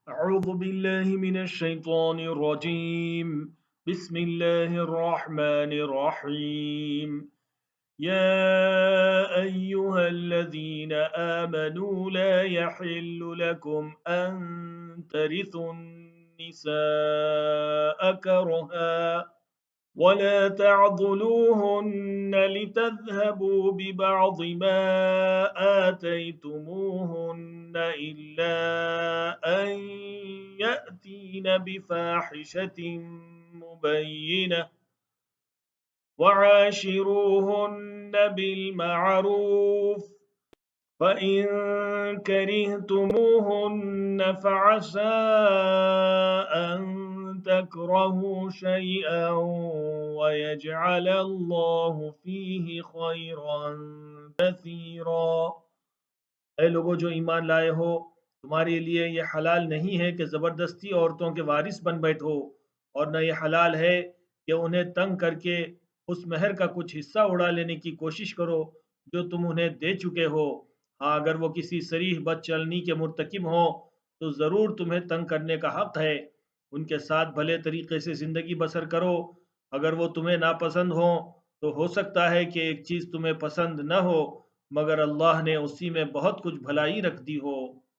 أعوذ بالله من الشيطان الرجيم. بسم الله الرحمن الرحيم. يا أيها الذين آمنوا لا يحل لكم أن ترثوا النساء كرها ولا تعضلوهن لتذهبوا ببعض ما آتيتموهن إلا أن يأتين بفاحشة مبينة وعاشروهن بالمعروف فإن كرهتموهن فعسى أن تكرهوا شيئا ويجعل الله فيه خيرا كثيرا। ऐ लोगों जो ईमान लाए हो, तुम्हारे लिए ये हलाल नहीं है कि ज़बरदस्ती औरतों के वारिस बन बैठो, और न ये हलाल है कि उन्हें तंग करके उस महर का कुछ हिस्सा उड़ा लेने की कोशिश करो जो तुम उन्हें दे चुके हो। हाँ, अगर वो किसी सरीह बदचलनी के मुर्तकिब हों तो ज़रूर तुम्हें तंग करने का हक़ है। उनके साथ भले तरीके से ज़िंदगी बसर करो। अगर वो तुम्हें नापसंद हों तो हो सकता है कि एक चीज़ तुम्हें पसंद न हो, मगर अल्लाह ने उसी में बहुत कुछ भलाई रख दी हो।